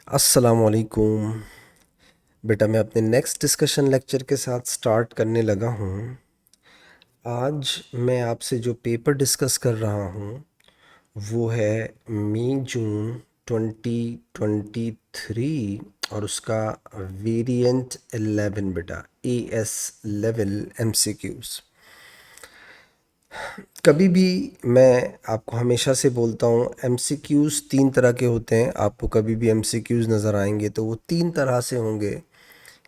अस्सलामुअलैकुम। बेटा मैं अपने नेक्स्ट डिस्कशन लेक्चर के साथ स्टार्ट करने लगा हूँ। आज मैं आपसे जो पेपर डिस्कस कर रहा हूँ वो है मई जून 2023 और उसका वेरिएंट 11 बेटा AS लेवल MCQs। कभी भी मैं आपको हमेशा से बोलता हूँ MCQs 3 तरह के होते हैं। आपको कभी भी MCQs नज़र आएंगे तो वो 3 तरह से होंगे।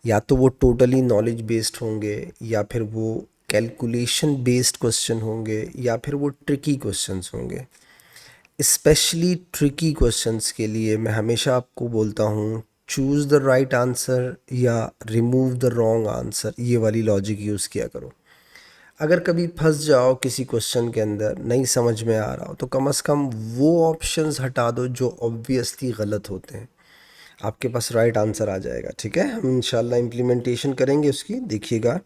या तो वो टोटली नॉलेज बेस्ड होंगे, या फिर वो कैलकुलेशन बेस्ड क्वेश्चन होंगे, या फिर वो ट्रिकी क्वेश्चंस होंगे। स्पेशली ट्रिकी क्वेश्चंस के लिए मैं हमेशा आपको बोलता हूँ चूज़ द राइट आंसर या रिमूव द रॉन्ग आंसर, ये वाली लॉजिक यूज़ किया करो। अगर कभी फंस जाओ किसी क्वेश्चन के अंदर, नहीं समझ में आ रहा हो, तो कम से कम वो ऑप्शंस हटा दो जो ऑब्वियसली गलत होते हैं। आपके पास राइट आंसर आ जाएगा। ठीक है, हम इंशाल्लाह इम्प्लीमेंटेशन करेंगे उसकी। देखिएगा,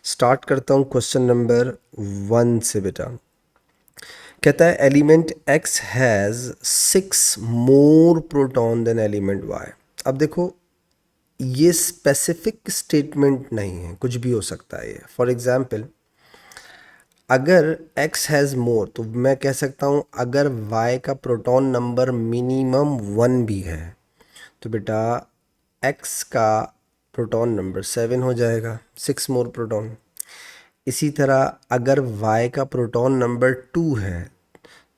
स्टार्ट करता हूँ क्वेश्चन नंबर 1 से बेटा। कहता है element X has 6 more proton than element Y। अब देखो, ये स्पेसिफिक स्टेटमेंट नहीं है, कुछ भी हो सकता है ये। फॉर एग्जाम्पल, अगर X हैज़ मोर तो मैं कह सकता हूँ अगर Y का प्रोटॉन नंबर मिनिमम 1 भी है तो बेटा X का प्रोटॉन नंबर 7 हो जाएगा, 6 मोर प्रोटॉन। इसी तरह अगर Y का प्रोटॉन नंबर 2 है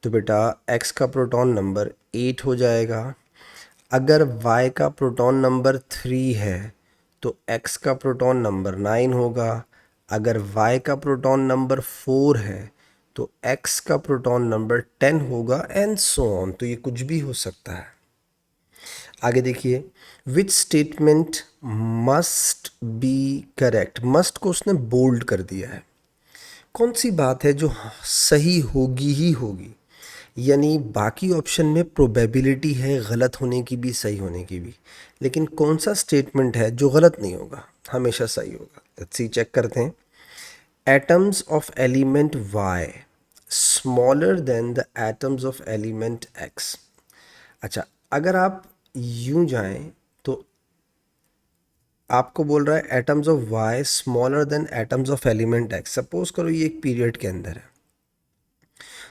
तो बेटा X का प्रोटॉन नंबर 8 हो जाएगा। अगर Y का प्रोटॉन नंबर 3 है तो X का प्रोटॉन नंबर 9 होगा। अगर Y का प्रोटॉन नंबर 4 है तो X का प्रोटॉन नंबर 10 होगा, एंड सो ऑन। तो ये कुछ भी हो सकता है। आगे देखिए, which statement must be correct. Must को उसने बोल्ड कर दिया है। कौन सी बात है जो सही होगी ही होगी, यानी बाकी ऑप्शन में प्रोबेबिलिटी है गलत होने की भी सही होने की भी, लेकिन कौन सा स्टेटमेंट है जो गलत नहीं होगा, हमेशा सही होगा। लेट्स सी, चेक करते हैं। Atoms of element Y smaller than the atoms of element X। अच्छा, अगर आप यूं जाएं तो आपको बोल रहा है atoms of Y smaller than atoms of element X। Suppose करो ये एक पीरियड के अंदर है,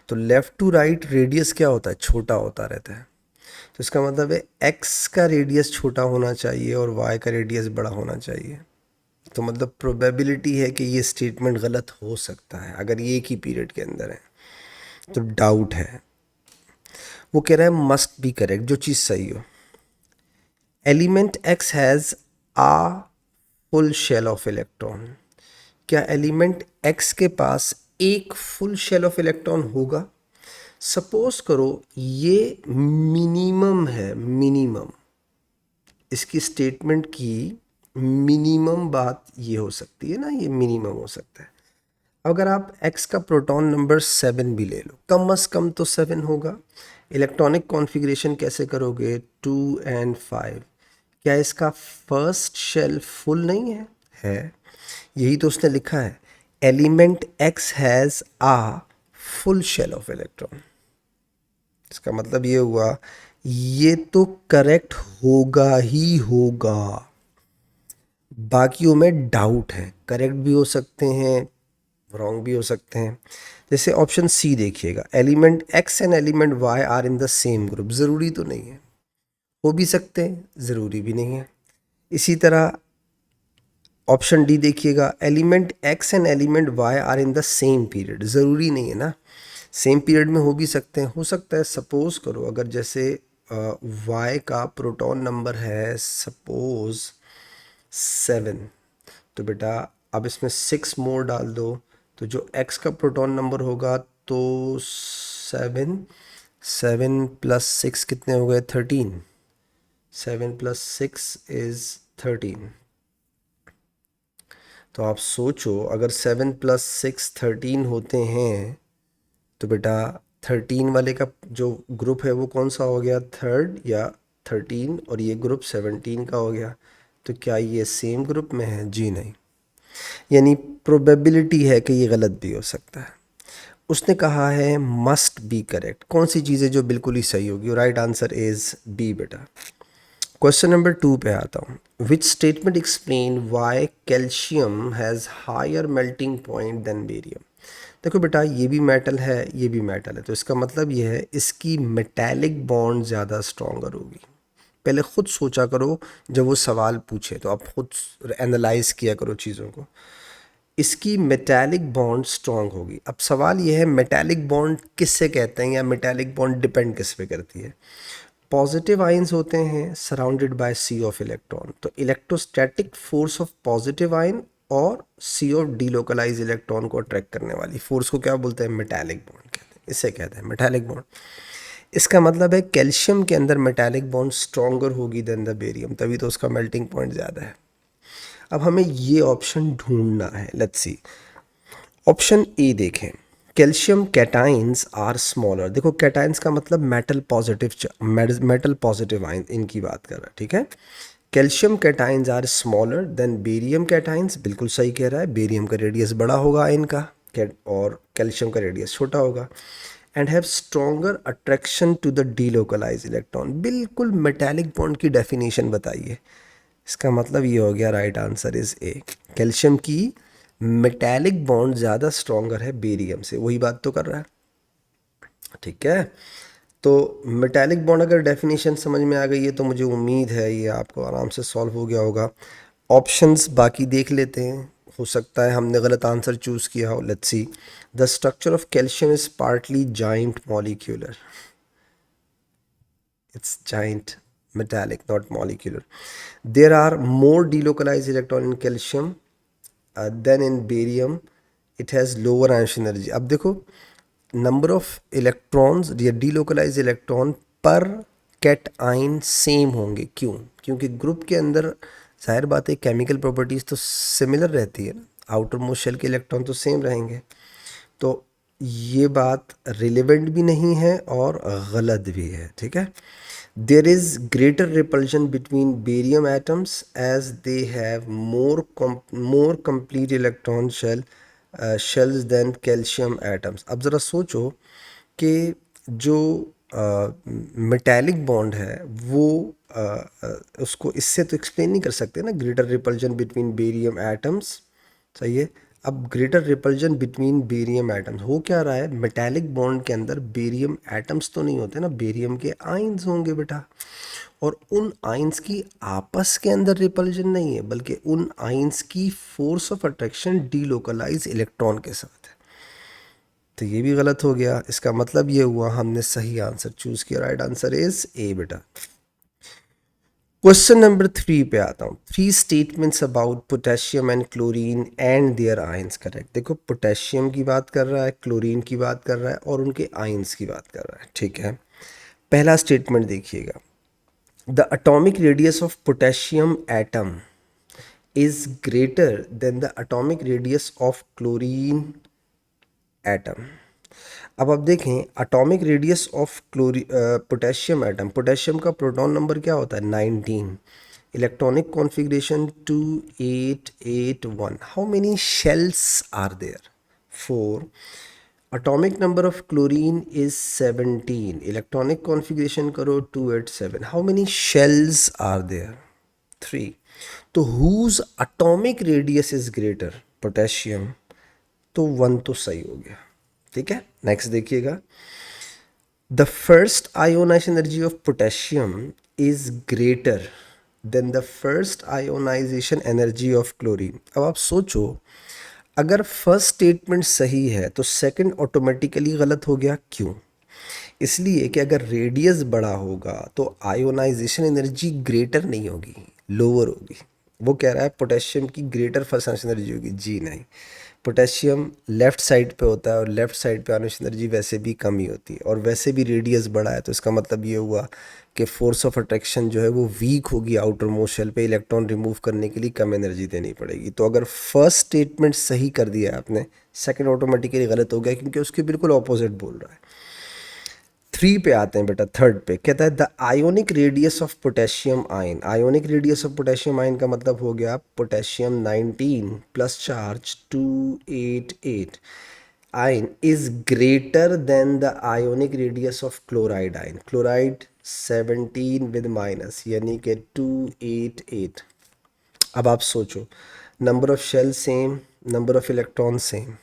तो लेफ़्ट टू राइट रेडियस क्या होता है, छोटा होता रहता है। तो इसका मतलब है X का रेडियस छोटा होना चाहिए और Y का रेडियस बड़ा होना चाहिए। तो मतलब प्रोबेबिलिटी है कि ये स्टेटमेंट गलत हो सकता है अगर ये एक ही पीरियड के अंदर है। तो डाउट है। वो कह रहा है मस्ट बी करेक्ट, जो चीज़ सही हो। Element X has a full shell of electron. क्या एलिमेंट X के पास एक फुल शेल ऑफ इलेक्ट्रॉन होगा? सपोज करो ये मिनिमम है, मिनिमम। इसकी स्टेटमेंट की मिनिमम बात ये हो सकती है ना, ये मिनिमम हो सकता है। अगर आप X का प्रोटॉन नंबर 7 भी ले लो, कम से कम तो 7 होगा। इलेक्ट्रॉनिक कॉन्फ़िगरेशन कैसे करोगे, 2 and 5। क्या इसका फर्स्ट शेल फुल नहीं है? है। यही तो उसने लिखा है, element X has a full shell of electron. इसका मतलब ये हुआ ये तो करेक्ट होगा ही होगा। बाकियों में डाउट है, करेक्ट भी हो सकते हैं, रॉन्ग भी हो सकते हैं। जैसे ऑप्शन सी देखिएगा, element X and element Y are in the same group. ज़रूरी तो नहीं है, हो भी सकते हैं, ज़रूरी भी नहीं है। इसी तरह ऑप्शन डी देखिएगा, element X and element Y are in the same period. ज़रूरी नहीं है ना, सेम पीरियड में हो भी सकते हैं। हो सकता है, सपोज़ करो अगर जैसे Y का प्रोटॉन नंबर है सपोज़ 7, तो बेटा अब इसमें 6 मोर डाल दो, तो जो X का प्रोटॉन नंबर होगा तो 7, 7 प्लस 6 कितने हो गए, 13। 7 प्लस 6 इज़ 13। तो आप सोचो अगर 7 प्लस 6 13 होते हैं तो बेटा 13 वाले का जो ग्रुप है वो कौन सा हो गया, थर्ड या 13, और ये ग्रुप 17 का हो गया। तो क्या ये सेम ग्रुप में है? जी नहीं। यानी प्रोबेबिलिटी है कि ये गलत भी हो सकता है। उसने कहा है मस्ट बी करेक्ट। कौन सी चीज़ है जो बिल्कुल ही सही होगी? राइट आंसर इज़ बी बेटा। क्वेश्चन नंबर 2 पे आता हूँ. Which statement explain why calcium has higher melting point than barium. देखो बेटा, ये भी मेटल है, ये भी मेटल है, तो इसका मतलब ये है इसकी मेटालिक बॉन्ड ज़्यादा स्ट्रॉन्गर होगी. पहले खुद सोचा करो, जब वो सवाल पूछे तो आप खुद एनालाइज किया करो चीज़ों को. इसकी मेटालिक बॉन्ड स्ट्रॉन्ग होगी. अब सवाल ये है मेटालिक बॉन्ड किससे कहते हैं, या मेटालिक बॉन्ड डिपेंड किस पे करती है. पॉजिटिव आयंस होते हैं surrounded by sea of electron, तो electrostatic force of positive ion और सी ऑफ डीलोकलाइज इलेक्ट्रॉन को अट्रैक्ट करने वाली फोर्स को क्या बोलते हैं, मेटालिक बॉन्ड कहते हैं. इसे कहते हैं मेटालिक बॉन्ड. इसका मतलब है कैल्शियम के अंदर मेटालिक बॉन्ड स्ट्रॉन्गर होगी देन द बेरियम, तभी तो उसका मेल्टिंग पॉइंट ज़्यादा है. अब हमें ये ऑप्शन ढूंढना है. Let's see. ऑप्शन ए देखें, कैल्शियम कैटाइंस आर स्मॉलर. देखो कैटाइंस का मतलब metal positive, metal positive ion इनकी बात कर रहा है. ठीक है, calcium cations are smaller than barium cations. बिल्कुल सही कह रहा है. बेरियम का रेडियस बड़ा होगा आयन का, और कैल्शियम का रेडियस छोटा होगा. And have stronger attraction to the delocalize electron. बिल्कुल मेटालिक बॉन्ड की डेफिनेशन बताइए. इसका मतलब ये हो गया, right answer is A. Calcium की मेटालिक बॉन्ड ज़्यादा स्ट्रॉन्गर है बेरियम से. वही बात तो कर रहा है. ठीक है, तो मेटालिक बॉन्ड अगर डेफिनेशन समझ में आ गई है तो मुझे उम्मीद है ये आपको आराम से सॉल्व हो गया होगा. ऑप्शंस बाकी देख लेते हैं, हो सकता है हमने गलत आंसर चूज़ किया हो. Let's see. The structure of calcium is partly giant molecular. It's giant metallic, not molecular. There are more delocalized electron in calcium than in barium. It has lower Einstein energy. अब देखो, number of electrons या delocalise electron पर cat आइन same होंगे. क्यों? क्योंकि group के अंदर जाहिर बात है केमिकल प्रॉपर्टीज़ तो सिमिलर रहती है ना. आउटर मोस्ट शेल के इलेक्ट्रॉन तो सेम रहेंगे. तो ये बात रिलेवेंट भी नहीं है और गलत भी है. ठीक है. There is greater repulsion between barium atoms as they have more complete electron shells than calcium atoms. अब ज़रा सोचो कि जो मेटालिक बॉन्ड है वो उसको इससे तो एक्सप्लेन नहीं कर सकते ना, greater repulsion between barium atoms. सही है. अब greater repulsion between barium atoms हो क्या रहा है, मेटालिक बॉन्ड के अंदर बेरियम एटम्स तो नहीं होते ना, बेरियम के आयंस होंगे बेटा. और उन आयंस की आपस के अंदर रिपल्जन नहीं है, बल्कि उन आयंस की force of attraction delocalize electron के साथ है. तो ये भी गलत हो गया. इसका मतलब ये हुआ हमने सही आंसर चूज किया. राइट आंसर इज ए बेटा. क्वेश्चन नंबर 3 पे आता हूँ. 3 statements about potassium and chlorine and their ions. Correct. देखो, पोटेशियम की बात कर रहा है, क्लोरीन की बात कर रहा है और उनके आयंस की बात कर रहा है. ठीक है. पहला स्टेटमेंट देखिएगा. The atomic radius of potassium atom is greater than the atomic radius of chlorine atom. अब आप देखें, atomic radius of potassium atom, potassium का प्रोटॉन नंबर क्या होता है, 19. Electronic configuration 2881. How many shells are there, 4. Atomic number of chlorine is 17. Electronic configuration करो 287. How many shells are there, 3. तो whose atomic radius is greater, potassium. तो 1 तो सही हो गया. ठीक है. नेक्स्ट देखिएगा. The first ionization energy of potassium is greater than the first ionization energy of chlorine. अब आप सोचो, अगर फर्स्ट स्टेटमेंट सही है तो सेकंड ऑटोमेटिकली गलत हो गया. क्यों? इसलिए कि अगर रेडियस बड़ा होगा तो आयोनाइजेशन एनर्जी ग्रेटर नहीं होगी, लोअर होगी. वो कह रहा है पोटेशियम की ग्रेटर फर्स्ट आयोनाइजेशन एनर्जी होगी. जी नहीं, पोटेशियम लेफ़्ट साइड पे होता है और लेफ़्ट साइड पे आयोनाइजेशन एनर्जी वैसे भी कम ही होती है, और वैसे भी रेडियस बड़ा है. तो इसका मतलब ये हुआ कि फोर्स ऑफ अट्रैक्शन जो है वो वीक होगी. आउटर मोस्ट शेल पे इलेक्ट्रॉन रिमूव करने के लिए कम एनर्जी देनी पड़ेगी. तो अगर फर्स्ट स्टेटमेंट सही कर दिया आपने, सेकंड ऑटोमेटिकली गलत हो गया क्योंकि उसके बिल्कुल ऑपोजिट बोल रहा है. 3 पे आते हैं बेटा. थर्ड पे कहता है the ionic radius of potassium ion. Ionic radius of potassium ion का मतलब हो गया potassium 19 plus charge 288. Ion is greater than the ionic radius of chloride ion. Chloride 17 with minus यानी कि 288. अब आप सोचो, number of shell same, number of electron same.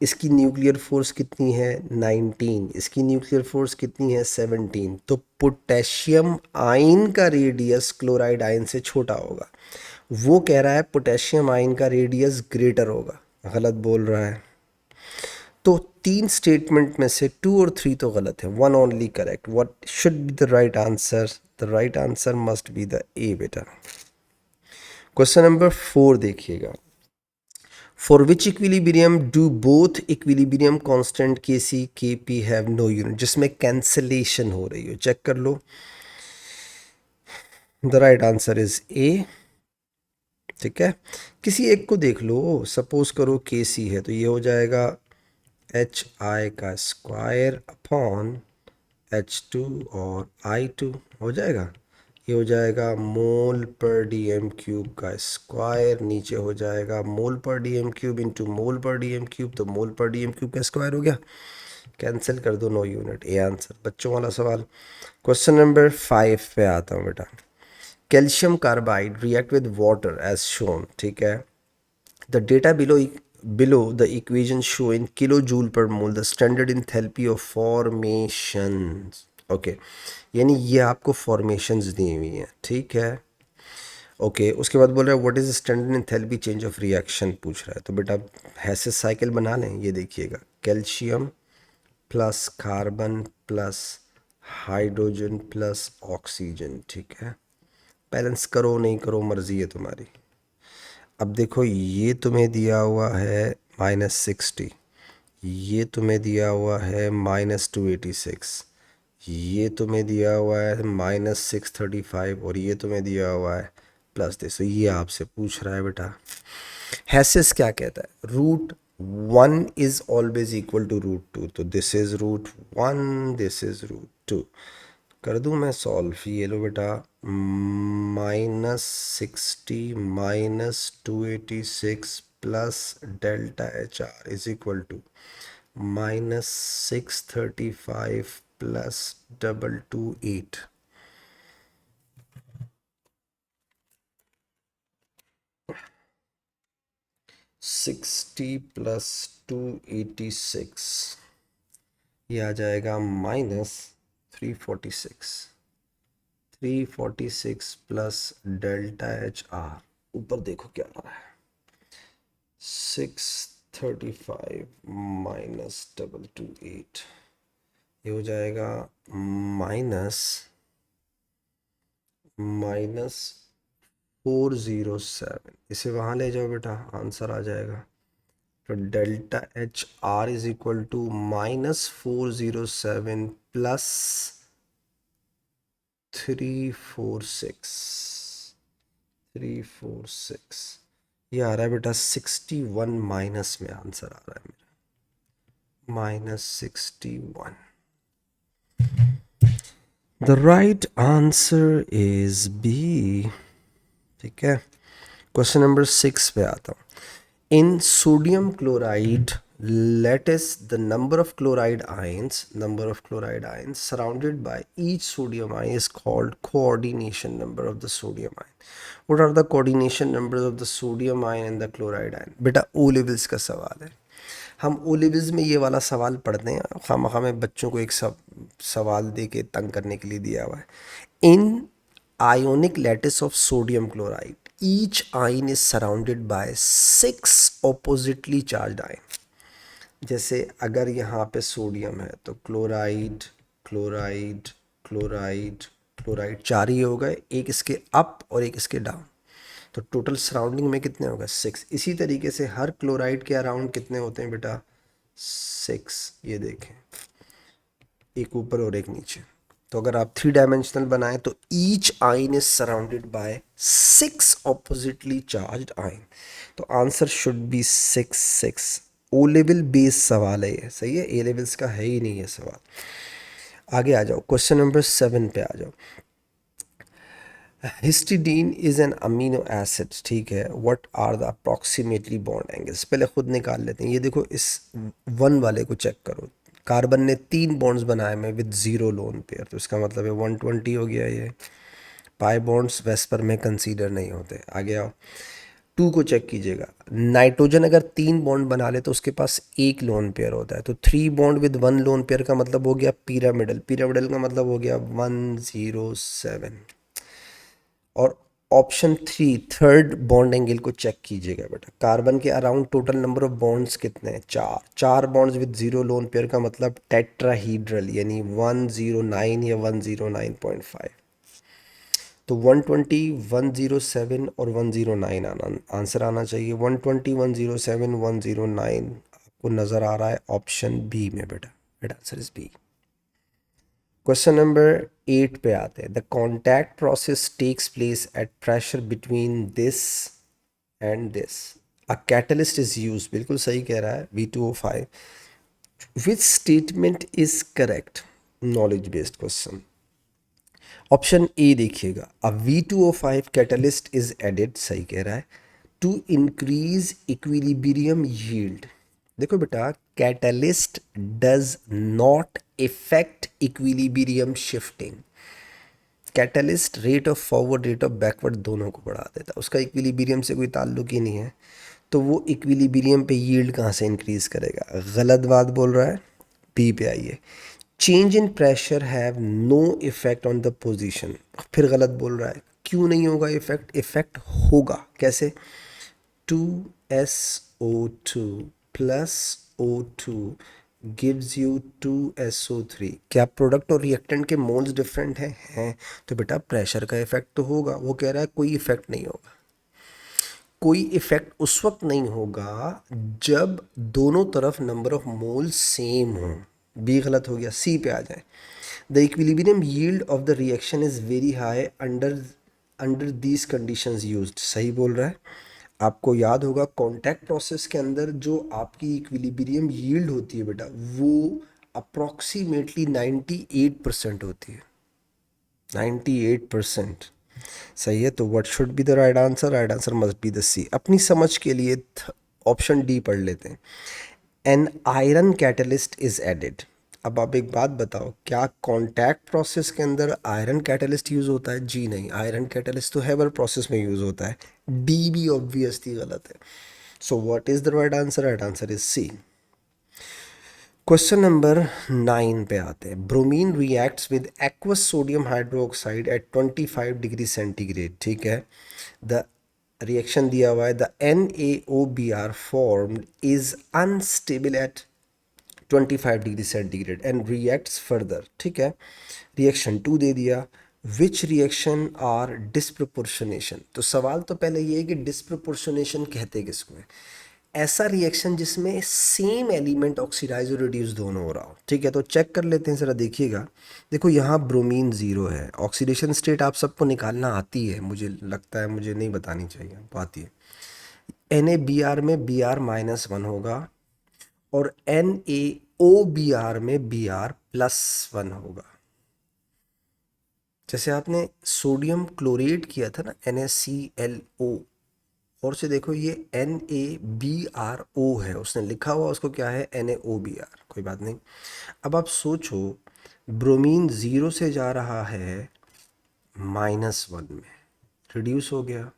इसकी न्यूक्लियर फोर्स कितनी है 19, इसकी न्यूक्लियर फोर्स कितनी है 17. तो पोटेशियम आयन का रेडियस क्लोराइड आयन से छोटा होगा. वो कह रहा है पोटेशियम आयन का रेडियस ग्रेटर होगा. गलत बोल रहा है. तो तीन स्टेटमेंट में से 2 और 3 तो गलत है, one only correct. What should be the right answer? The right answer must be the A बेटा. क्वेश्चन नंबर 4 देखिएगा. For which equilibrium do both equilibrium constant K C K P have no unit. जिसमें cancellation हो रही हो, check कर लो. The right answer is A. ठीक है, किसी एक को देख लो. सपोज करो के सी है तो ये हो जाएगा एच आई का स्क्वायर अपॉन H2 और I2 हो जाएगा. ये हो जाएगा mole per d m cube का स्क्वायर, नीचे हो जाएगा mole per d m cube into mole per d m cube. तो mole per d m cube का स्क्वायर हो गया, कैंसिल कर दो, नो यूनिट. A answer. बच्चों वाला सवाल. क्वेश्चन नंबर 5 पे आता हूँ बेटा. Calcium carbide react with water as shown. ठीक है, the data below the equation show in kilojoule per mole the standard enthalpy of formations. Okay, यानी ये आपको फॉर्मेशंस दी हुई हैं. ठीक है, ओके. उसके बाद बोल रहा है what is standard enthalpy change of reaction पूछ रहा है. तो बेटा हेसिस साइकिल बना लें. ये देखिएगा, calcium plus carbon plus hydrogen plus oxygen. ठीक है, बैलेंस करो नहीं करो मर्जी है तुम्हारी. अब देखो, ये तुम्हें दिया हुआ है -60, ये तुम्हें दिया हुआ है -286, ये तुम्हें दिया हुआ है -635 और ये तुम्हें दिया हुआ है +this. तो ये आपसे पूछ रहा है बेटा. हैसेस क्या कहता है? √1 इज ऑलवेज इक्वल टू √2. तो दिस इज √1, दिस इज √2. कर दूं मैं सॉल्व? ये लो बेटा, -60 -286 plus delta H R is equal to -635 plus 228. 60 प्लस 286, ये आ जाएगा -346. 346 प्लस डेल्टा एच आर, ऊपर देखो क्या आ रहा है, 635 -228. ये हो जाएगा -407. इसे वहाँ ले जाओ बेटा, आंसर आ जाएगा. तो delta H R is equal to -407 plus 346. ये आ रहा है बेटा 61 माइनस में आंसर आ रहा है मेरा, -61. The right answer is B. ठीक है, क्वेश्चन नंबर 6 पे आता हूँ. In sodium chloride lattice the number of chloride ions surrounded by each sodium ion is called coordination number of the sodium ion. What are the coordination numbers of the sodium ion and the chloride ion? बेटा O levels का सवाल है. हम O levels में ये वाला सवाल पढ़ते हैं, हमें बच्चों को एक सवाल दे के तंग करने के लिए दिया हुआ है. इन ionic lattice of sodium chloride each ion is surrounded by 6 oppositely charged ions. जैसे अगर यहाँ पे सोडियम है तो क्लोराइड क्लोराइड क्लोराइड क्लोराइड 4 ही हो गए, एक इसके अप और एक इसके डाउन. तो टोटल सराउंडिंग में कितने हो गए? 6. इसी तरीके से हर क्लोराइड के अराउंड कितने होते हैं बेटा? 6. ये देखें, एक ऊपर और एक नीचे. तो अगर आप 3 डायमेंशनल बनाएं तो each ion is surrounded by 6 oppositely charged ion. तो answer should be 6. O level based सवाल है ये, सही है, ए लेवल्स का है ही नहीं ये सवाल. आगे आ जाओ, क्वेश्चन नंबर 7 पे आ जाओ. Histidine is an amino acid, ठीक है। What are the approximately bond angles, पहले खुद निकाल लेते हैं। ये देखो, इस वन वाले को चेक करो। कार्बन ने 3 बॉन्ड्स बनाए में विद जीरो लोन पेयर, तो इसका मतलब है 120 हो गया ये। पाई बॉन्ड्स वेस्पर में कंसीडर नहीं होते। आगे आओ, 2 को चेक कीजिएगा। नाइट्रोजन अगर 3 बॉन्ड बना ले तो उसके पास एक लोन पेयर होता है, तो 3 बॉन्ड विद 1 लोन पेयर का मतलब हो गया पिरामिडल। पिरामिडल का मतलब हो गया 107। और ऑप्शन 3 थर्ड बॉन्ड एंगल को चेक कीजिएगा बेटा। कार्बन के around total number of bonds कितने हैं? 4। 4 bonds with zero lone pair का मतलब टेट्राहीड्रल, यानी 109 या 109.5। तो 120, 107 और 109 आंसर आना चाहिए। 120, 107, 109 आपको नज़र आ रहा है ऑप्शन बी में बेटा। बेटा answer is B. Question number 8 पे आते हैं। The contact process takes place at pressure between this and this. A catalyst is use, बिल्कुल सही कह रहा है V2O5। Which statement is correct? Knowledge based question. Option A देखिएगा, a V2O5 catalyst is added, सही कह रहा है, टू इंक्रीज इक्विलिब्रियम यील्ड। देखो बेटा, catalyst does not effect equilibrium shifting. Catalyst rate of forward, rate of backward दोनों को बढ़ा देता है, उसका इक्विलिब्रियम से कोई ताल्लुक ही नहीं है। तो वो इक्विलिब्रियम पे यील्ड कहाँ से इंक्रीज करेगा? गलत बात बोल रहा है। बी पे आइए, change in pressure have no effect on the position. फिर गलत बोल रहा है। क्यों नहीं होगा इफेक्ट? इफेक्ट होगा, कैसे? 2SO2 plus O2 gives you 2SO3। क्या प्रोडक्ट और रिएक्टेंट के मोल्स डिफरेंट हैं? तो बेटा प्रेशर का इफेक्ट तो होगा। वो कह रहा है कोई इफेक्ट नहीं होगा। कोई इफेक्ट उस वक्त नहीं होगा जब दोनों तरफ नंबर ऑफ मोल सेम हो। बी गलत हो गया। सी पे आ जाए, the equilibrium yield of the reaction is very high under under these conditions used, सही बोल रहा है। आपको याद होगा कॉन्टैक्ट प्रोसेस के अंदर जो आपकी इक्विलिब्रियम यील्ड होती है बेटा, वो अप्रॉक्सीमेटली 98% होती है। 98%। सही है। तो what should be the right answer? Right answer must be the C. अपनी समझ के लिए ऑप्शन डी पढ़ लेते हैं। An iron catalyst is added. अब आप एक बात बताओ, क्या कॉन्टैक्ट प्रोसेस के अंदर आयरन कैटलिस्ट यूज़ होता है? जी नहीं, आयरन कैटलिस्ट तो हेवर प्रोसेस में यूज़ होता है। डी भी ऑब्वियसली गलत है। So what is the right answer? Right answer is C. Question number 9 पे आते हैं। Bromine reacts with aqueous sodium hydroxide at 25 degree centigrade, ठीक है। द रिएक्शन दिया हुआ है, the NaOBr formed is unstable at 25 degree centigrade and reacts further, ठीक है। रिएक्शन 2 दे दिया, विच रिएक्शन आर डिस्प्रपोर्शनेशन। तो सवाल तो पहले ये है कि डिस्प्रपोर्शनेशन कहते किसको है? ऐसा रिएक्शन जिसमें सेम एलिमेंट ऑक्सीडाइज और रिड्यूस दोनों हो रहा हो, ठीक है। तो चेक कर लेते हैं, ज़रा देखिएगा। देखो यहाँ ब्रोमीन 0 है, ऑक्सीडेशन स्टेट आप सबको निकालना आती है, मुझे लगता है, मुझे नहीं बतानी चाहिए, आपको आती है। NaBr में Br-1 होगा और NaOBr में Br+1 होगा। जैसे आपने सोडियम क्लोरेट किया था ना, NaClO, और से देखो ये NaBrO है, उसने लिखा हुआ उसको क्या है? NaOBr। कोई बात नहीं। अब आप सोचो, ब्रोमीन 0 से जा रहा है -1 में, रिड्यूस हो गया।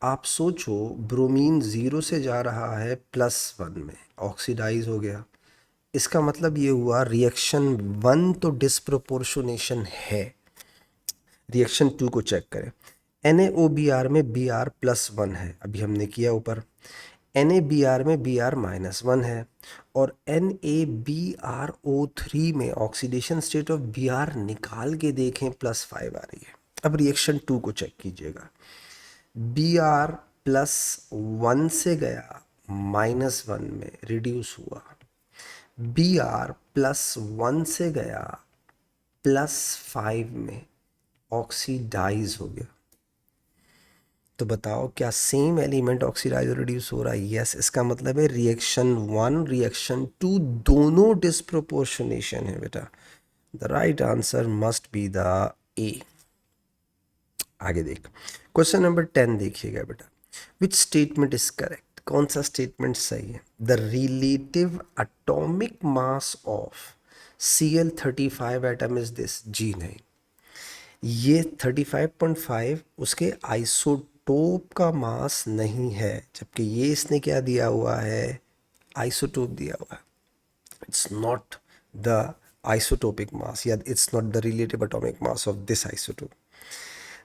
आप सोचो ब्रोमीन 0 से जा रहा है +1 में, ऑक्सीडाइज हो गया। इसका मतलब ये हुआ रिएक्शन 1 तो डिस्प्रोपोर्शनेशन है। रिएक्शन 2 को चेक करें। NaOBr में Br+1 है, अभी हमने किया ऊपर। NaBr में Br-1 है और NaBrO3 में ऑक्सीडेशन स्टेट ऑफ Br निकाल के देखें +5 आ रही है। अब रिएक्शन 2 को चेक कीजिएगा। Br+1 से गया -1 में, रिड्यूस हुआ। Br+1 से गया +5 में, ऑक्सीडाइज हो गया। तो बताओ क्या सेम एलिमेंट ऑक्सीडाइज और रिड्यूस हो रहा है? यस। इसका मतलब है रिएक्शन 1 रिएक्शन 2 दोनों डिस्प्रोपोर्शनेशन है बेटा। The right answer must be the ए। आगे देख, क्वेश्चन नंबर 10 देखिएगा बेटा। विच स्टेटमेंट इज करेक्ट, कौन सा स्टेटमेंट सही है? The relative atomic mass of Cl35 atom is this. जी नहीं, ये 35.5 उसके आइसोटोप का मास नहीं है, जबकि ये इसने क्या दिया हुआ है? आइसोटोप दिया हुआ है। It's not the isotopic mass, या it's not the relative atomic mass of this isotope.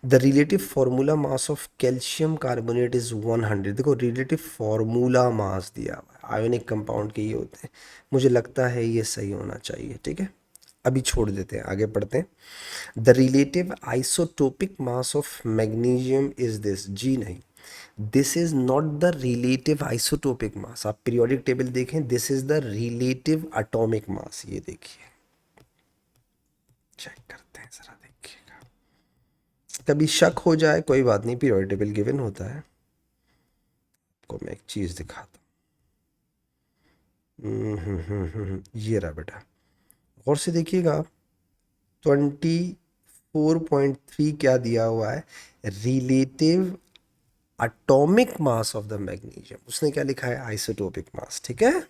The relative formula mass of calcium carbonate is 100। देखो रिलेटिव फार्मूला मास दिया हुआ है, आयोनिक कंपाउंड के ये होते हैं। मुझे लगता है ये सही होना चाहिए, ठीक है। अभी छोड़ देते हैं, आगे पढ़ते हैं। The relative isotopic mass of magnesium is this. जी नहीं, this is not the relative isotopic mass. आप पीरियोडिक टेबल देखें, this is the relative atomic mass. ये देखिए, चेक करते हैं जरा, देखिएगा। कभी शक हो जाए कोई बात नहीं, पीरियोडिक टेबल गिवन होता है। आपको मैं एक चीज दिखाता हूँ। ये रहा बेटा, गौर से देखिएगा। 24.3 क्या दिया हुआ है? Relative atomic mass of the magnesium. उसने क्या लिखा है? आइसोटोपिक मास, ठीक है।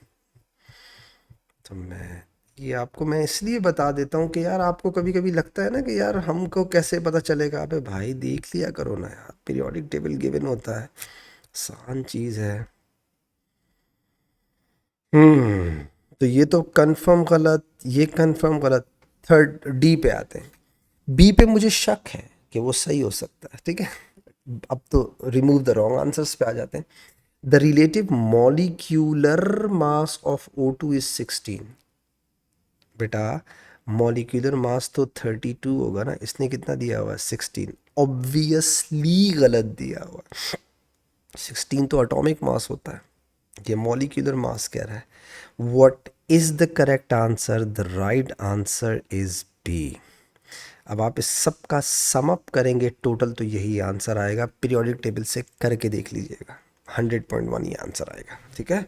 तो ये आपको मैं इसलिए बता देता हूँ कि यार आपको कभी कभी लगता है ना कि यार हमको कैसे पता चलेगा। अबे भाई देख लिया करो ना यार, पीरियोडिक टेबल गिवन होता है, आसान चीज़ है। तो ये तो कंफर्म गलत, ये कंफर्म गलत। थर्ड डी पे आते हैं। बी पे मुझे शक है कि वो सही हो सकता है, ठीक है। अब तो रिमूव द रॉन्ग आंसर्स पे आ जाते हैं। The relative molecular mass of O2 is 16। बेटा मॉलिक्यूलर मास तो 32 होगा ना, इसने कितना दिया हुआ है? 16। ऑब्वियसली गलत दिया हुआ है। 16 तो एटॉमिक मास होता है, ये मॉलिक्यूलर मास कह रहा है। What is the correct answer? The right answer is B. अब आप इस सब का सम अप करेंगे टोटल, तो यही आंसर आएगा। पीरियोडिक टेबल से करके देख लीजिएगा, 100.1 ये आंसर आएगा, ठीक है।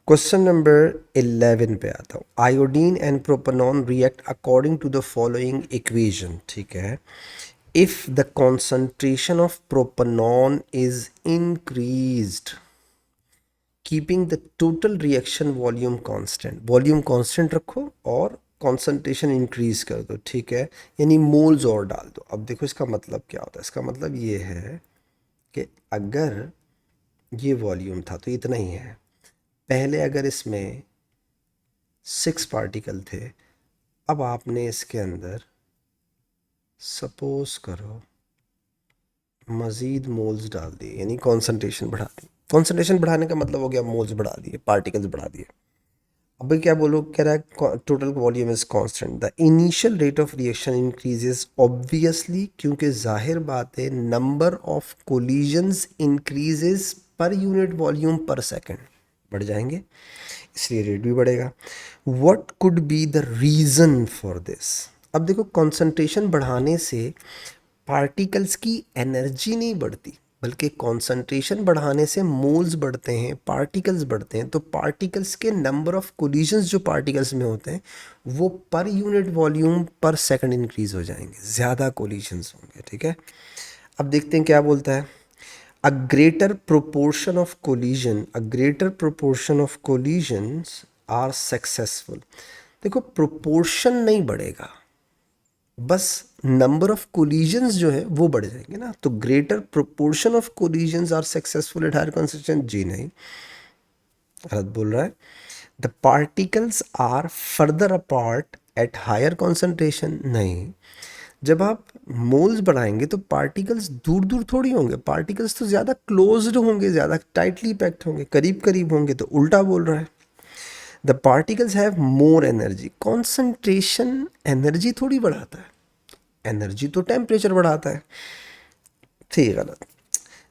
क्वेश्चन नंबर 11 पे आता हूँ। Iodine and propanone react according to the following equation, ठीक है। If the concentration of propanone is increased, keeping the total reaction volume constant. Volume constant रखो और कॉन्सेंट्रेशन इंक्रीज कर दो, ठीक है, यानी मोल्स और डाल दो। अब देखो इसका मतलब क्या होता है? इसका मतलब ये है कि अगर ये वॉल्यूम था तो इतना ही है। पहले अगर इसमें 6 पार्टिकल थे, अब आपने इसके अंदर सपोज करो मज़ीद मोल्स डाल दिए, यानी कॉन्सेंट्रेशन बढ़ा दी। कॉन्सेंट्रेशन बढ़ाने का मतलब हो गया मोल्स बढ़ा दिए, पार्टिकल्स बढ़ा दिए। अब क्या बोलो, कह रहा है total volume is constant, the initial rate of reaction increases obviously, क्योंकि जाहिर बात है number of collisions increases per unit volume पर सेकंड, बढ़ जाएंगे, इसलिए रेट भी बढ़ेगा। What could be the reason for this? अब देखो कंसंट्रेशन बढ़ाने से पार्टिकल्स की एनर्जी नहीं बढ़ती, बल्कि कंसंट्रेशन बढ़ाने से मोल्स बढ़ते हैं, पार्टिकल्स बढ़ते हैं। तो पार्टिकल्स के नंबर ऑफ कोलिजन्स जो पार्टिकल्स में होते हैं वो पर यूनिट वॉल्यूम पर सेकंड इंक्रीज हो जाएंगे, ज़्यादा कोलिजन्स होंगे, ठीक है। अब देखते हैं क्या बोलता है। A greater proportion of collision, a greater proportion of collisions are successful. देखो प्रोपोर्शन नहीं बढ़ेगा, बस नंबर ऑफ कोलिजन्स जो है वो बढ़ जाएंगे ना। तो greater proportion of collisions are successful at higher concentration. जी नहीं, गलत बोल रहा है। The particles are further apart at higher concentration. नहीं, जब आप मोल्स बढ़ाएंगे तो पार्टिकल्स दूर दूर थोड़ी होंगे, पार्टिकल्स तो ज़्यादा क्लोज्ड होंगे, ज़्यादा टाइटली पैक्ड होंगे, करीब करीब होंगे। तो उल्टा बोल रहा है। The particles have more energy. Concentration energy थोड़ी बढ़ाता है, एनर्जी तो टेम्परेचर बढ़ाता है। ठीक, गलत।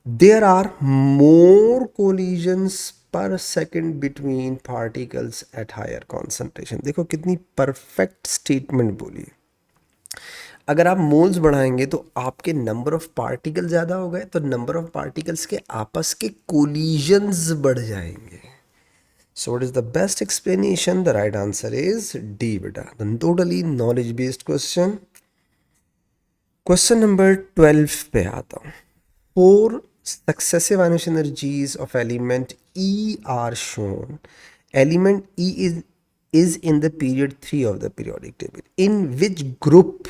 There are more collisions per second between particles at higher concentration. देखो कितनी परफेक्ट स्टेटमेंट बोली। अगर आप मोल्स बढ़ाएंगे तो आपके नंबर ऑफ पार्टिकल ज़्यादा हो गए, तो नंबर ऑफ पार्टिकल्स के आपस के कोलिजन्स बढ़ जाएंगे। So what is the best explanation? The right answer is D बेटा, the totally knowledge based question. Question number 12 पे आता हूँ. 4 successive Arrhenius energies of element E are shown. Element E is in the period 3 of the periodic table. In which group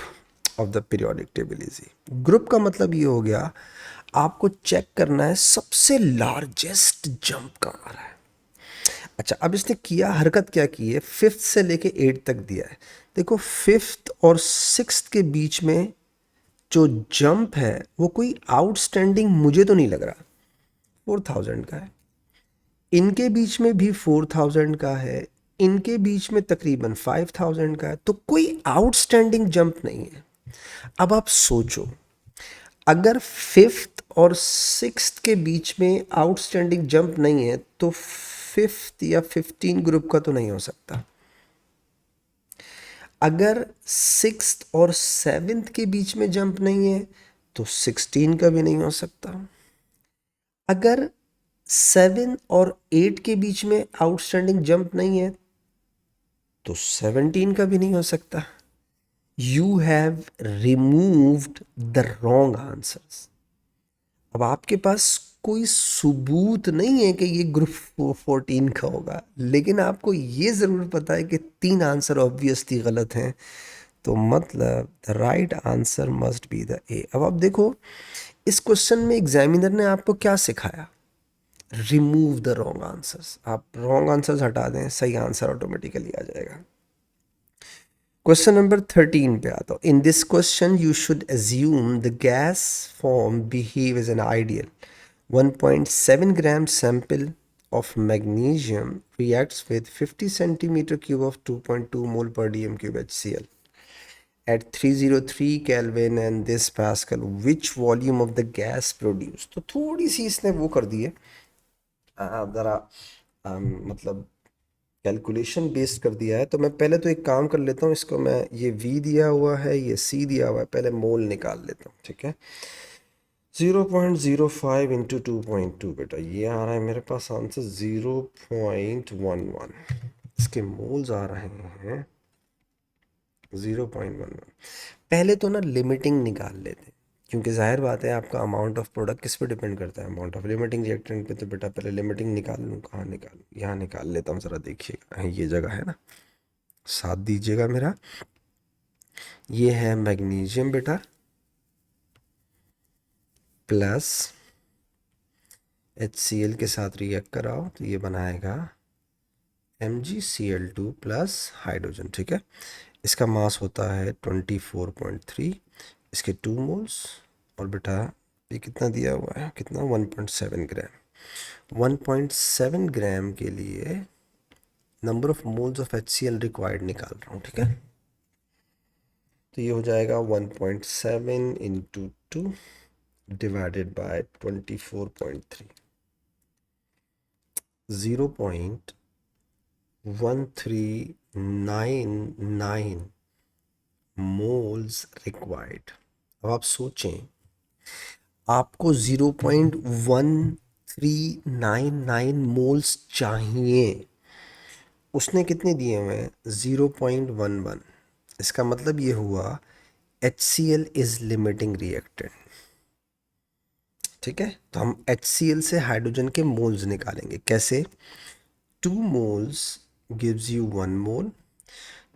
of the periodic table is he? Group का मतलब ये हो गया, आपको check करना है सबसे लार्जेस्ट जंप कहाँ आ रहा है. अच्छा, अब इसने किया हरकत क्या की है, फिफ्थ से लेके 8 तक दिया है. देखो, फिफ्थ और सिक्स्थ के बीच में जो जंप है वो कोई आउटस्टैंडिंग मुझे तो नहीं लग रहा. 4000 का है. इनके बीच में भी 4000 का है. इनके बीच में तकरीबन 5000 का है. तो कोई आउटस्टैंडिंग जंप नहीं है. अब आप सोचो, अगर फिफ्थ और सिक्स्थ के बीच में आउटस्टैंडिंग जंप नहीं है तो फिफ्थ या 15 ग्रुप का तो नहीं हो सकता. अगर सिक्स्थ और सेवेंथ के बीच में जंप नहीं है तो 16 का भी नहीं हो सकता. अगर 7 और 8 के बीच में आउटस्टैंडिंग जंप नहीं है तो 17 का भी नहीं हो सकता. You have removed the wrong answers. अब आपके पास कोई सबूत नहीं है कि ये ग्रुप 14 का होगा, लेकिन आपको ये ज़रूर पता है कि 3 आंसर ऑब्वियसली गलत हैं. तो मतलब the right answer must be the ए. अब आप देखो, इस क्वेश्चन में एग्जामिनर ने आपको क्या सिखाया, रिमूव द रॉन्ग आंसर्स. आप रॉन्ग आंसर्स हटा दें, सही आंसर ऑटोमेटिकली आ जाएगा. क्वेश्चन नंबर 13 पे आता हूँ. In this question you should assume the gas form behave as an ideal. 1.7 gram sample of magnesium reacts with 50 centimeter cube of 2.2 mole per dm cube HCl at 303 Kelvin and this Pascal. Which volume of the gas produced? तो थोड़ी सी इसने वो कर दी है, ज़रा मतलब calculation based कर दिया है. तो मैं पहले तो एक काम कर लेता हूँ, इसको मैं, ये V दिया हुआ है, ये C दिया हुआ है, पहले मोल निकाल लेता हूँ. ठीक है, 0.05 इंटू 2.2 बेटा, ये आ रहा है मेरे पास आंसर 0.11. इसके मोल्स आ रहे हैं 0.11. पहले तो ना लिमिटिंग निकाल लेते हैं, क्योंकि जाहिर बात है आपका अमाउंट ऑफ प्रोडक्ट किस पे डिपेंड करता है, अमाउंट ऑफ लिमिटिंग रिएक्टेंट पे. तो बेटा पहले लिमिटिंग निकाल लूँ. कहाँ निकालूँ, यहाँ निकाल लेता हूँ. ज़रा देखिएगा, ये जगह है ना, साथ दीजिएगा मेरा. ये है मैग्नीशियम बेटा, प्लस HCl के साथ रिएक्ट कराओ तो ये बनाएगा MgCl2 प्लस हाइड्रोजन. ठीक है, इसका मास होता है 24.3, इसके 2 मोल्स. और बेटा ये कितना दिया हुआ है, कितना, 1.7 ग्राम. 1.7 ग्राम के लिए number of moles of HCl required निकाल रहा हूँ. ठीक है, तो ये हो जाएगा 1.7 into 2 divided by 24.3. 0.1399 moles required. अब आप सोचें, आपको 0.1399 मोल्स चाहिए, उसने कितने दिए हुए हैं, 0.11. इसका मतलब ये हुआ HCl इज लिमिटिंग रिएक्टेंट. ठीक है, तो हम HCl से हाइड्रोजन के मोल्स निकालेंगे. कैसे, 2 मोल्स गिव्स यू 1 मोल.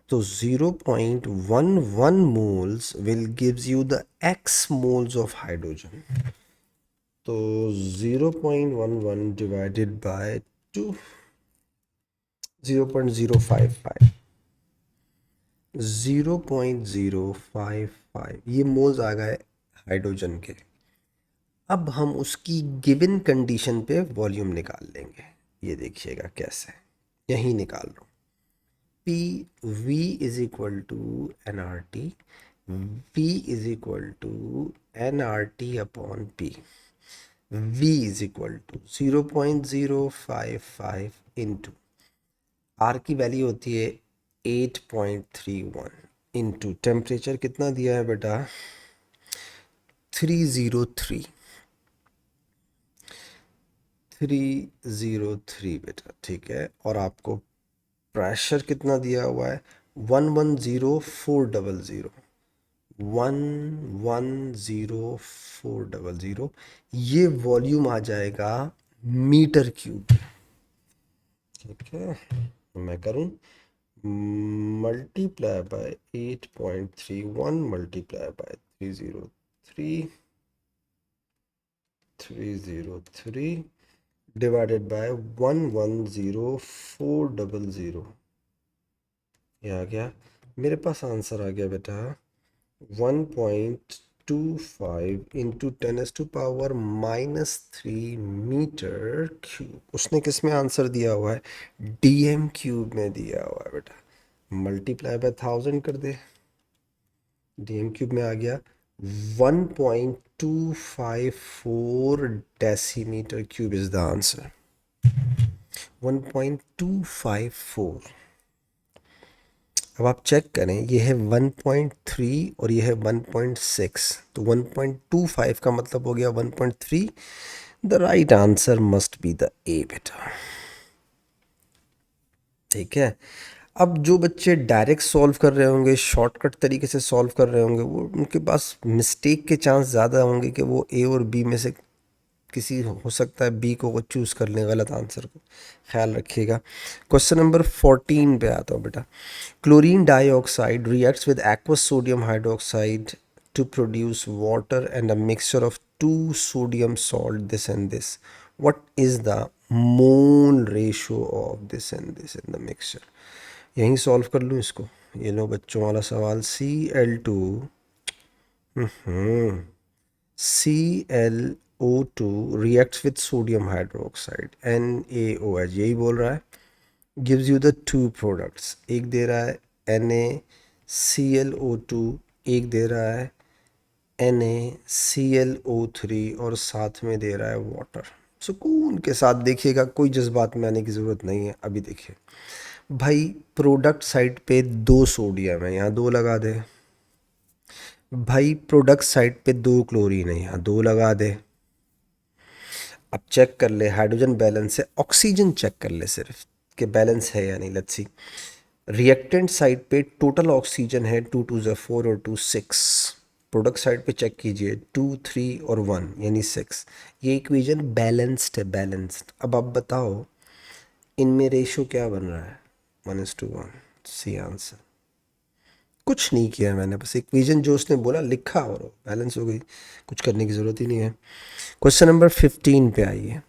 तो 0.11 moles will gives you the x moles of hydrogen. तो 0.11 divided by 2, 0.055, 0.055 ये मोल्स आ गए हाइड्रोजन के. अब हम उसकी गिवन कंडीशन पे वॉल्यूम निकाल लेंगे. ये देखिएगा कैसे, यही निकाल रहा हूँ. P V is equal to nRT. V is equal to nRT upon P. V is equal to 0.055 into R की वैल्यू होती है 8.31 इंटू टेम्परेचर कितना दिया है बेटा, 303. 303 बेटा. ठीक है, और आपको प्रेशर कितना दिया हुआ है, 110400. 110,400, ये वॉल्यूम आ जाएगा मीटर क्यूब। ठीक है, मैं करूं multiply by 8.31 multiply by 303 divided by 110,400। ये आ गया, मेरे पास आंसर आ गया बेटा 1.25 इंटू 10⁻³ मीटर क्यूब। उसने किस में आंसर दिया हुआ है? DM क्यूब में दिया हुआ है बेटा। मल्टीप्लाई बाय 1000 कर दे, DM क्यूब में आ गया 1.254 decimetre cube is the answer. 1.254। अब आप चेक करें, ये है 1.3 और ये है 1.6, तो 1.25 का मतलब हो गया 1.3। The right answer must be the A बेटा। ठीक है, अब जो बच्चे डायरेक्ट सॉल्व कर रहे होंगे, शॉर्टकट तरीके से सॉल्व कर रहे होंगे, वो उनके पास मिस्टेक के चांस ज़्यादा होंगे कि वो ए और बी में से किसी हो सकता है बी को चूज़ कर लें गलत आंसर को। ख्याल रखिएगा। क्वेश्चन नंबर 14 पे आता हूँ बेटा। Chlorine dioxide reacts with aqueous sodium hydroxide to produce water and a mixture of 2 sodium salt this and this. What is the mole ratio of this and this in the mixture? यहीं solve कर लूँ इसको। ये लो बच्चों वाला सवाल। Cl2 reacts with sodium hydroxide NaOH, यही बोल रहा है। gives you the two products, एक दे रहा है NaClO2, एक दे रहा है NaClO3 और साथ में दे रहा है वाटर। सुकून के साथ देखिएगा, कोई जज्बात में आने की ज़रूरत नहीं है। अभी देखिए भाई, प्रोडक्ट साइड पे 2 सोडियम है, यहाँ 2 लगा दे। भाई प्रोडक्ट साइड पे 2 क्लोरीन है, यहाँ 2 लगा दे। अब चेक कर ले हाइड्रोजन बैलेंस है, ऑक्सीजन चेक कर ले सिर्फ कि बैलेंस है या नहीं। लेट्स सी, रिएक्टेंट साइड पे टोटल ऑक्सीजन है 2 2 ज़ा 4 और 2 6। प्रोडक्ट साइड पे चेक कीजिए 2 3 और 1 यानी 6। ये इक्वेशन बैलेंस्ड है, बैलेंस्ड। अब आप बताओ इनमें रेशो क्या बन रहा है? 1:1। C answer. कुछ नहीं किया मैंने, बस इक्वेशन जो उसने बोला लिखा और बैलेंस हो गई। कुछ करने की ज़रूरत ही नहीं है। क्वेश्चन नंबर 15 पे आइए।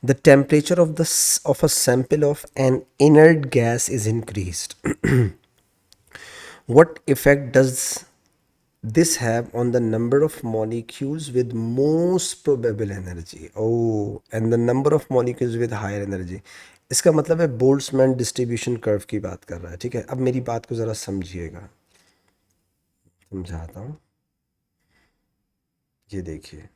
The temperature of a sample of N inert gas is increased. What effect does this have on the number of molecules with most probable energy? Oh, and the number of molecules with higher energy। इसका मतलब है Boltzmann distribution curve की बात कर रहा है। ठीक है, अब मेरी बात को ज़रा समझिएगा, समझाता हूँ। ये देखिए,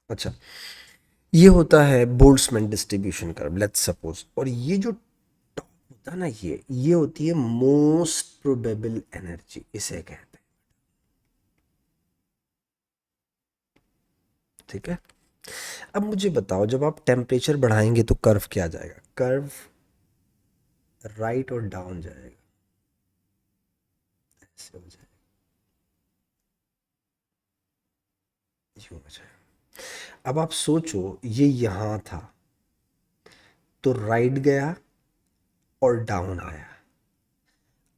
अच्छा, ये होता है Boltzmann distribution curve, let's suppose. और ये जो टॉप होता है ना, ये होती है मोस्ट प्रोबेबल एनर्जी, इसे कहते हैं। ठीक है, अब मुझे बताओ, जब आप टेम्परेचर बढ़ाएंगे तो कर्व क्या जाएगा? कर्व राइट और डाउन जाएगा, ऐसे हो जाएगा, यूं हो जाएगा। अब आप सोचो, ये यहां था तो राइट गया और डाउन आया।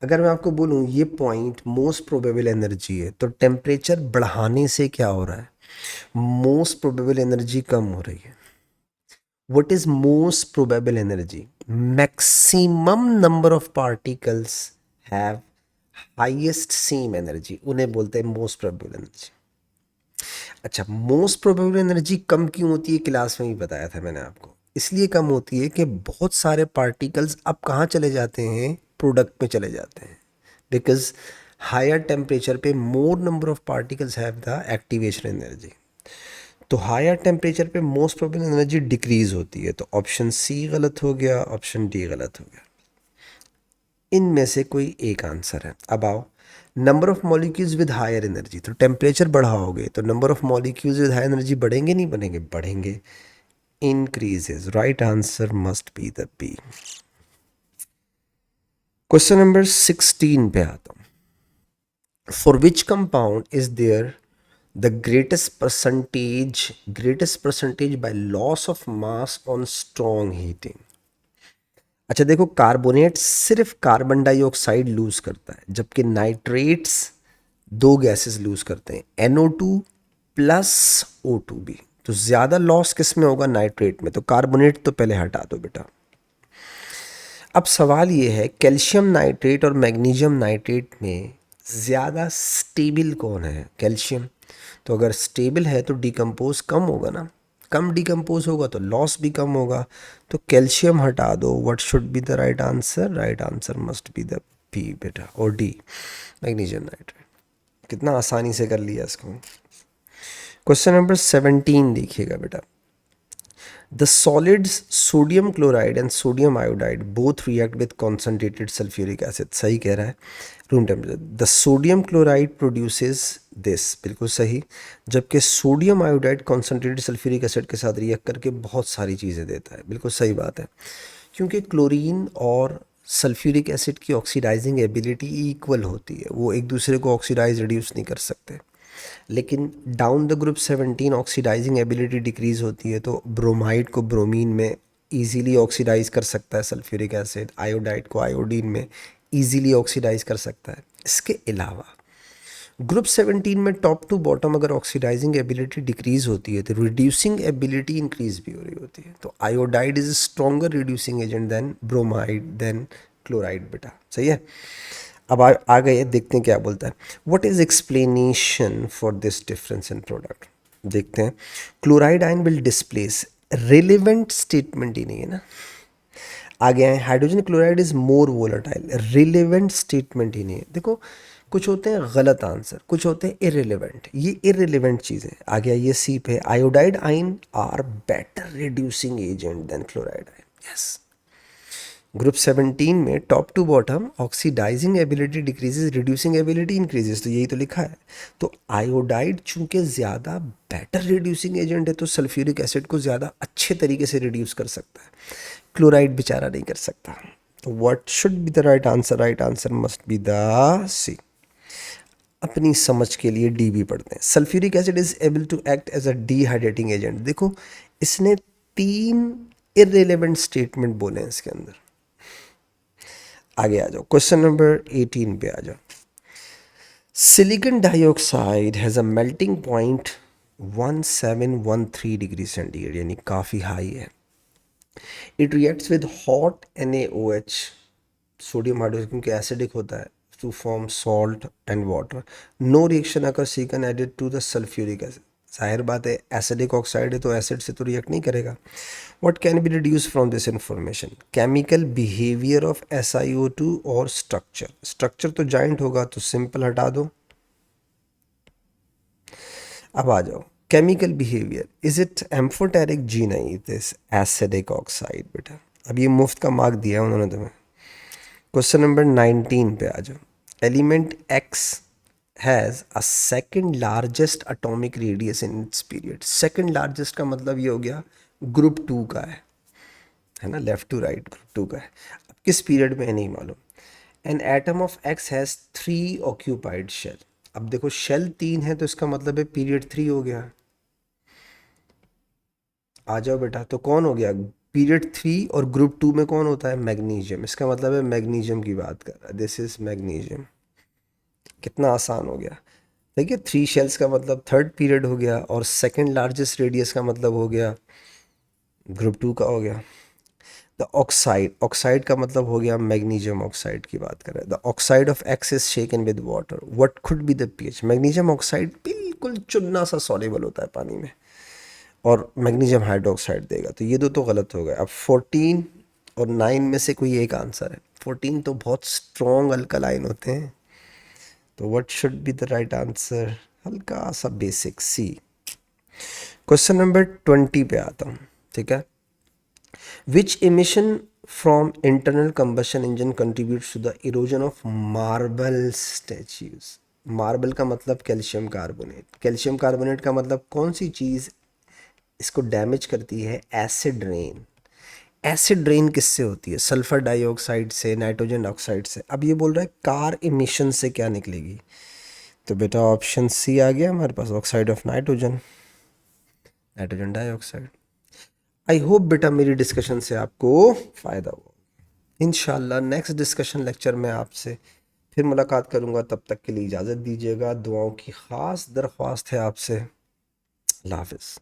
अगर मैं आपको बोलूं ये पॉइंट मोस्ट प्रोबेबल एनर्जी है, तो टेम्परेचर बढ़ाने से क्या हो रहा है? मोस्ट प्रोबेबल एनर्जी कम हो रही है। What is most probable energy? Maximum number of particles have highest same energy, उन्हें बोलते हैं मोस्ट प्रोबेबल एनर्जी। अच्छा, मोस्ट प्रोबेबल एनर्जी कम क्यों होती है? क्लास में ही बताया था मैंने आपको। इसलिए कम होती है कि बहुत सारे पार्टिकल्स अब कहाँ चले जाते हैं? प्रोडक्ट में चले जाते हैं। बिकॉज हायर टेम्परेचर पे मोर number of particles have the activation energy. तो हायर टेम्परेचर पे मोस्ट प्रोबेबल एनर्जी डिक्रीज होती है। तो ऑप्शन सी गलत हो गया, ऑप्शन डी गलत हो गया। इनमें से कोई एक आंसर है। अब आओ, number of molecules with higher energy, तो टेम्परेचर बढ़ाओगे तो number of molecules with higher energy बढ़ेंगे नहीं बढ़ेंगे, बढ़ेंगे, increases. Right answer must be the B. Question number 16 पे आता हूँ। For which compound is there the greatest percentage by loss of mass on strong heating. अच्छा देखो, कार्बोनेट सिर्फ कार्बन डाइऑक्साइड लूज करता है, जबकि नाइट्रेट्स दो गैसेस लूज करते हैं, NO2 प्लस O2 भी। तो ज़्यादा लॉस किस में होगा? नाइट्रेट में। तो कार्बोनेट तो पहले हटा दो बेटा। अब सवाल ये है, कैल्शियम नाइट्रेट और मैग्नीशियम नाइट्रेट में ज़्यादा स्टेबल कौन है? कैल्शियम। तो अगर स्टेबल है तो डिकम्पोज कम होगा ना, कम डिकम्पोज होगा तो लॉस भी कम होगा। तो कैल्शियम हटा दो। What should be the right answer? Right answer must be the B बेटा, और डी, मैग्नीशियम नाइट्रेट। कितना आसानी से कर लिया इसको। क्वेश्चन नंबर 17 देखिएगा बेटा। The solids sodium chloride and sodium iodide both react with concentrated sulfuric acid। सही कह रहा है, room temperature. The sodium chloride produces this, बिल्कुल सही। जबकि sodium iodide concentrated sulphuric acid के साथ रिएक्ट करके बहुत सारी चीज़ें देता है। बिल्कुल सही बात है, क्योंकि क्लोरीन और सल्फ्यूरिक एसिड की ऑक्सीडाइजिंग एबिलिटी इक्वल होती है, वो एक दूसरे को ऑक्सीडाइज रिड्यूस नहीं कर सकते। लेकिन down the group 17 oxidising ability decrease होती है, तो ब्रोमाइड को ब्रोमीन में ईजीली ऑक्सीडाइज कर सकता है सल्फ्यूरिक एसिड, आयोडाइड को आयोडीन में ईजीली ऑक्सीडाइज कर सकता है। इसके अलावा ग्रुप 17 में टॉप टू बॉटम अगर ऑक्सीडाइजिंग एबिलिटी डिक्रीज होती है तो रिड्यूसिंग एबिलिटी इंक्रीज भी हो रही होती है। तो iodide is stronger reducing agent than bromide than chloride बेटा, सही है। अब आ गए, देखते हैं क्या बोलता है। What is explanation for this difference in product? देखते हैं। Chloride ion will displace, relevant statement ही नहीं है ना। आगे आए, hydrogen chloride is more volatile, relevant statement ही नहीं है। देखो, कुछ होते हैं गलत आंसर, कुछ होते हैं इरेलीवेंट, ये इरेलीवेंट चीज़ें। आ गया ये सी पे, iodide ion are better reducing agent than chloride ion. Yes, group 17 में top to bottom oxidising ability decreases, reducing ability increases, तो यही तो लिखा है। तो आयोडाइड चूंकि ज़्यादा बेटर रिड्यूसिंग एजेंट है तो सल्फ्यूरिक एसिड को ज़्यादा अच्छे तरीके से रिड्यूस कर सकता है, क्लोराइड बेचारा नहीं कर सकता। तो what should be the right answer? Right answer must be the C. अपनी समझ के लिए डी भी पढ़ते हैं। Sulphuric acid is able to act as a dehydrating agent. देखो, इसने 3 इररिलेवेंट स्टेटमेंट बोले हैं इसके अंदर। आगे आ जाओ, क्वेश्चन नंबर 18 पे आ जाओ। Silicon dioxide has a melting point 1713 degree centigrade, यानी काफ़ी हाई है। It reacts with hot NaOH, sodium hydroxide क्योंकि एसिडिक होता है, to form salt and water. No reaction occur silicon added to the sulphuric acid. जाहिर बात है, acidic oxide है तो एसिड से तो रिएक्ट नहीं करेगा। What can be deduced from this information? Chemical behavior of SiO2 और structure। स्ट्रक्चर तो जॉइंट होगा तो सिंपल हटा दो। अब आ जाओ, chemical behaviour, is it amphoteric? जी नहीं, इट इज एसिडिक ऑक्साइड बेटा। अब ये मुफ्त का मार्क दिया उन्होंने तुम्हें। क्वेश्चन नंबर 19 पे आ जाओ। Element X has a second largest atomic radius in its period. Second largest का मतलब ये हो गया ग्रुप 2 का है ना, लेफ्ट टू राइट ग्रुप 2 का है। अब किस पीरियड में है नहीं मालूम। An atom of X has 3 occupied shell. अब देखो, शेल 3 है तो इसका मतलब है पीरियड 3 हो गया। आ जाओ बेटा, तो कौन हो गया? पीरियड 3 और ग्रुप 2 में कौन होता है? मैग्नीशियम। इसका मतलब है मैग्नीशियम की बात कर रहा है, दिस इज मैग्नीशियम। कितना आसान हो गया। देखिए, 3 शेल्स का मतलब थर्ड पीरियड हो गया, और सेकेंड लार्जेस्ट रेडियस का मतलब हो गया ग्रुप 2 का हो गया। द ऑक्साइड, ऑक्साइड का मतलब हो गया मैग्नीशियम ऑक्साइड की बात कर रहे हैं। The oxide of X is shaken with water, what could be the pH? Magnesium oxide बिल्कुल चुन्ना सा सॉल्युबल होता है पानी में, और मैग्नीशियम हाइड्रोक्साइड देगा, तो ये दो तो गलत हो गए। अब 14 और 9 में से कोई एक आंसर है। 14 तो बहुत स्ट्रॉन्ग अल्कलाइन होते हैं, तो what should be the right answer? हल्का सा बेसिक सी। क्वेश्चन नंबर 20 पे आता हूँ, ठीक है। विच emission from internal combustion engine contributes to the erosion of marble statues. Marble का मतलब कैल्शियम कार्बोनेट, कैल्शियम कार्बोनेट का मतलब कौन सी चीज़ इसको डैमेज करती है? Acid rain. एसिड रेन किससे होती है? सल्फर डाइऑक्साइड से, नाइट्रोजन ऑक्साइड से। अब ये बोल रहा है कार इमिशन से क्या निकलेगी, तो बेटा ऑप्शन सी आ गया हमारे पास, oxide of nitrogen, nitrogen dioxide. I hope बेटा मेरी डिस्कशन से आपको फ़ायदा हुआ। इंशाल्लाह नेक्स्ट डिस्कशन लेक्चर में आपसे फिर मुलाकात करूँगा, तब तक के लिए इजाज़त दीजिएगा। दुआओं की ख़ास दरख्वास्त है आपसे। अल्लाह हाफ़िज़।